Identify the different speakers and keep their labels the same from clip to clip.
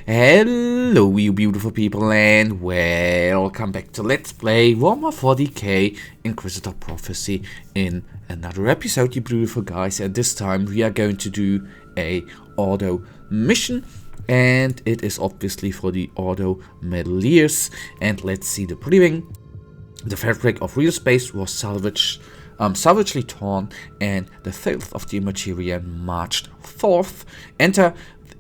Speaker 1: Hello you beautiful people and welcome back to Let's Play Warhammer 40k Inquisitor Prophecy in another episode, you beautiful guys. And this time we are going to do a auto mission, and it is obviously for the auto medaliers. And let's see the briefing. The fabric of real space was savagely torn, and the filth of the materia marched forth. Enter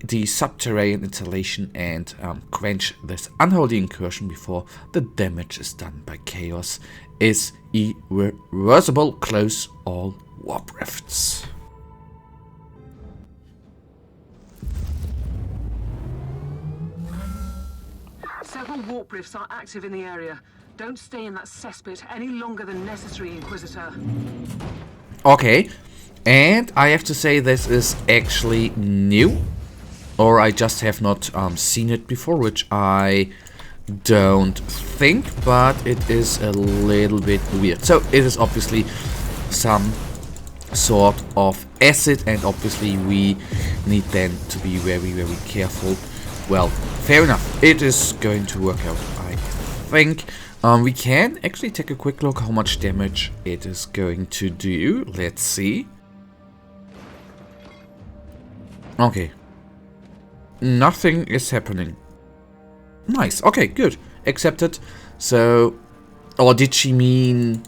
Speaker 1: the subterranean installation and quench this unholy incursion before the damage is done by chaos is irreversible. Close all warp rifts.
Speaker 2: Several warp rifts are active in the area. Don't stay in that cesspit any longer than necessary, Inquisitor.
Speaker 1: Okay, and I have to say this is actually new. Or I just have not seen it before, which I don't think, but it is a little bit weird. So it is obviously some sort of acid, and obviously we need then to be very, very careful. Well, fair enough. It is going to work out, I think. We can actually take a quick look how much damage it is going to do. Let's see. Okay. Nothing is happening. Nice. Okay, good. Accepted. So, or did she mean...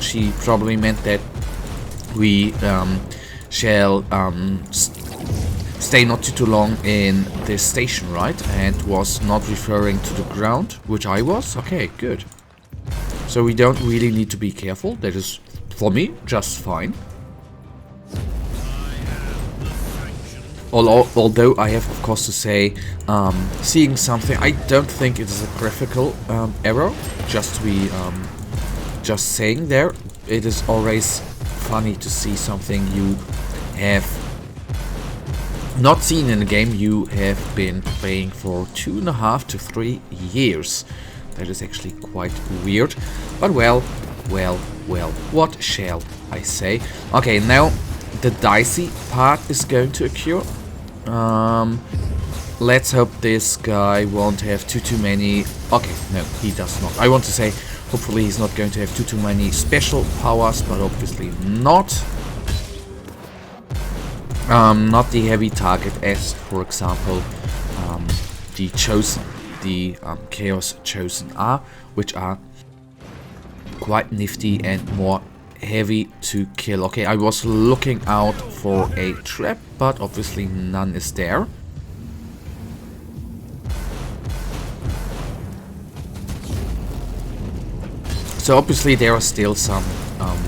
Speaker 1: she probably meant that we shall stay not too long in this station, right? And was not referring to the ground, which I was. Okay, good. So we don't really need to be careful. That is, for me, just fine. Although I have, of course, to say, seeing something, I don't think it is a graphical error. Just saying there, it is always funny to see something you have not seen in a game you have been playing for 2.5 to 3 years. That is actually quite weird. But well, what shall I say? Okay, now the dicey part is going to occur. Let's hope this guy won't have too many... Okay, no, he does not. I want to say, hopefully he's not going to have too many special powers, but obviously not. Not the heavy target as, for example, the Chosen, the Chaos Chosen are, which are quite nifty and more heavy to kill. Okay, I was looking out for a trap, but obviously none is there. So obviously there are still some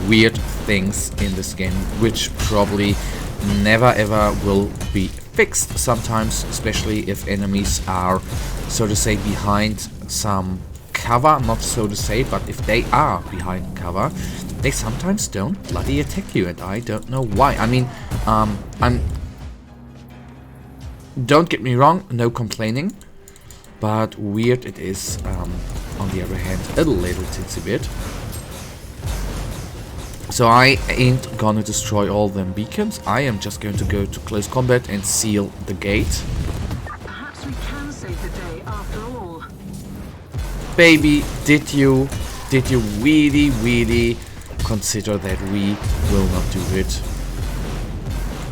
Speaker 1: weird things in this game, which probably never ever will be fixed sometimes, especially if enemies are, so to say, behind some cover. Not so to say, but if they are behind cover, they sometimes don't bloody attack you, and I don't know why. I mean, don't get me wrong, no complaining, but weird it is, on the other hand, a little tinsy bit. So I ain't gonna destroy all them beacons. I am just going to go to close combat and seal the gate.
Speaker 2: Perhaps we can save the day after all.
Speaker 1: Baby, did you really consider that we will not do it?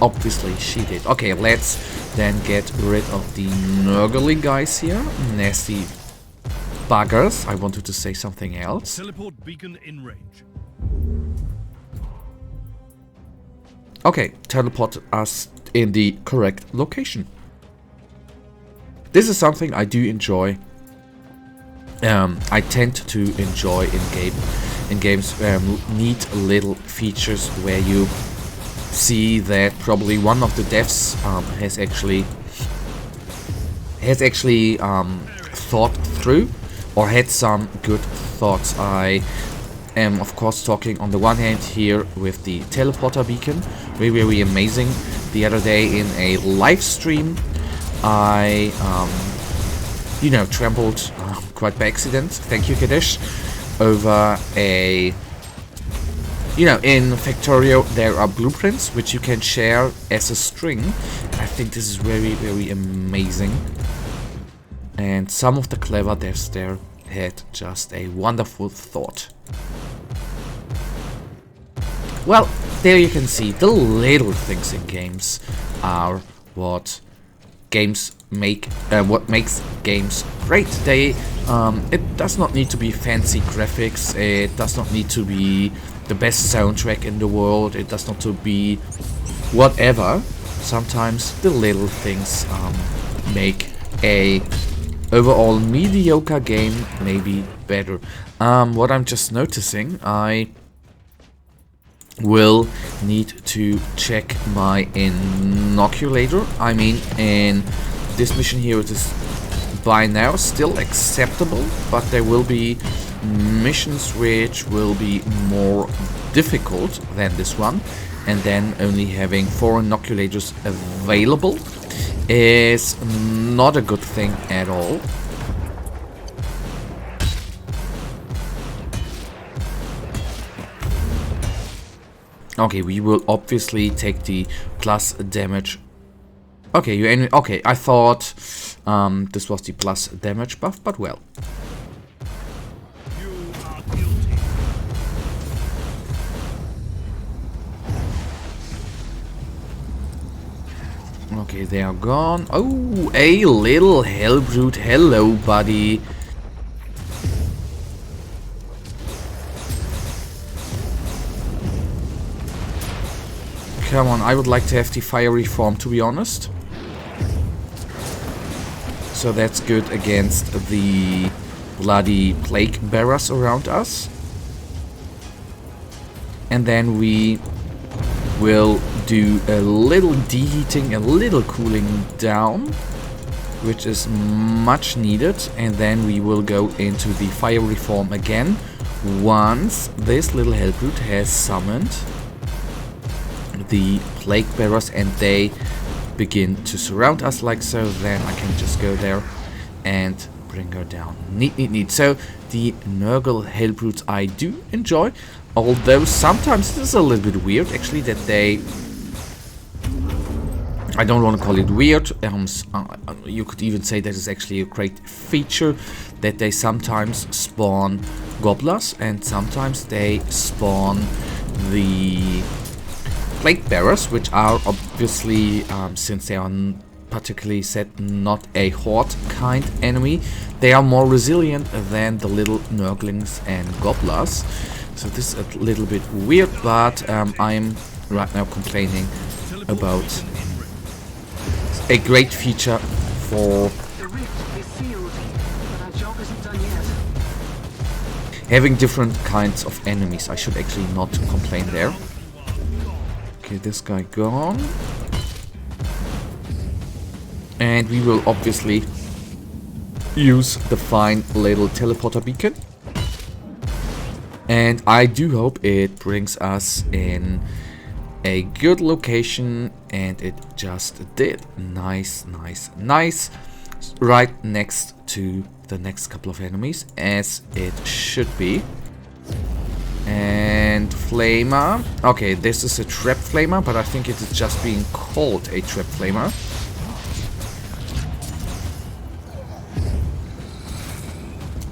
Speaker 1: Obviously she did. Okay, let's then get rid of the Nurgly guys here. Nasty buggers. I wanted to say something else.
Speaker 3: Teleport beacon in range.
Speaker 1: Okay, teleport us in the correct location. This is something I do enjoy. I tend to enjoy in games neat little features where you see that probably one of the devs has actually thought through or had some good thoughts. I am of course talking on the one hand here with the teleporter beacon, very amazing. The other day in a live stream I trampled quite by accident, thank you Kaddish, over a in Factorio there are blueprints which you can share as a string. I think this is very, very amazing. And some of the clever devs there had just a wonderful thought. Well, there you can see the little things in games are what games make, what makes games great. It does not need to be fancy graphics. It does not need to be the best soundtrack in the world. It does not to be whatever. Sometimes the little things make a overall mediocre game maybe better. What I'm just noticing, I will need to check my inoculator. I mean, in this mission here, it is by now still acceptable, but there will be missions which will be more difficult than this one, and then only having 4 inoculators available is not a good thing at all. Okay, we will obviously take the plus damage. Okay, okay, I thought this was the plus damage buff, but well.
Speaker 3: You are guilty.
Speaker 1: Okay, they are gone. Oh, a little hell brute. Hello, buddy. Come on, I would like to have the fiery form, to be honest. So that's good against the bloody plague bearers around us. And then we will do a little deheating, a little cooling down, which is much needed. And then we will go into the fiery form again once this little hellbrute has summoned the plague bearers and they begin to surround us like so. Then I can just go there and bring her down. Neat. So the Nurgle hellbrutes I do enjoy, although sometimes it is a little bit weird actually that they, I don't want to call it weird, you could even say that is actually a great feature, that they sometimes spawn gobblers and sometimes they spawn the plague bearers, which are obviously, since they are particularly said not a horde kind enemy, they are more resilient than the little Nurglings and gobblers. So this is a little bit weird, but I'm right now complaining about a great feature for
Speaker 2: The rift is sealed, but our job isn't done yet.
Speaker 1: having different kinds of enemies. I should actually not complain there. Okay, this guy gone. And we will obviously use the fine little teleporter beacon. And I do hope it brings us in a good location, and it just did. Nice. Right next to the next couple of enemies, as it should be. And flamer. Okay, this is a trap flamer, but I think it is just being called a trap flamer.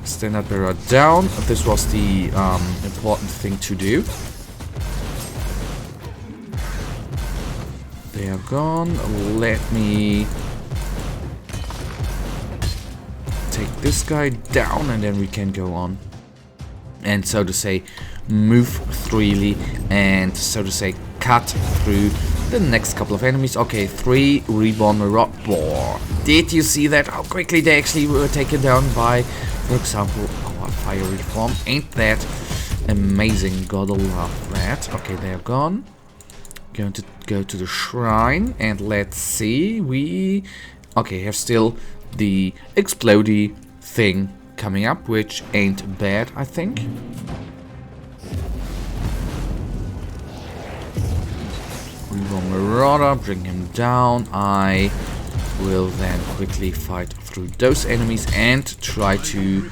Speaker 1: Standard bearer down. This was the important thing to do. They are gone. Let me take this guy down, and then we can go on and, so to say, move freely and, so to say, cut through the next couple of enemies. Okay, 3 reborn Boar. Did you see that? How quickly they actually were taken down by, for example, our fiery form. Ain't that amazing? Gotta love that. Okay, they're gone. Going to go to the shrine and let's see. We have still the explodey thing coming up, which ain't bad, I think. Reborn Marauder, bring him down. I will then quickly fight through those enemies and try to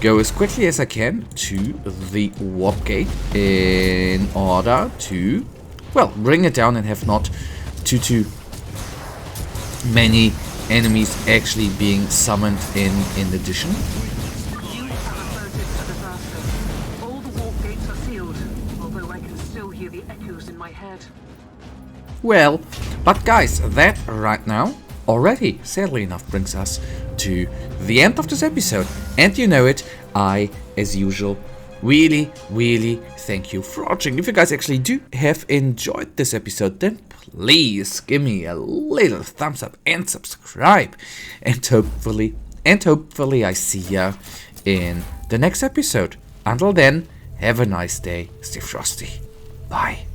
Speaker 1: go as quickly as I can to the warp gate in order to, well, bring it down and have not too many enemies actually being summoned in addition.
Speaker 2: You have averted a disaster. All the warp gates are sealed, although I can still hear the echoes in my head.
Speaker 1: Well, but guys, that right now already, sadly enough, brings us to the end of this episode. And you know it, I, as usual, really thank you for watching. If you guys actually do have enjoyed this episode, then please give me a little thumbs up and subscribe. And hopefully I see ya in the next episode. Until then, have a nice day. Stay frosty. Bye.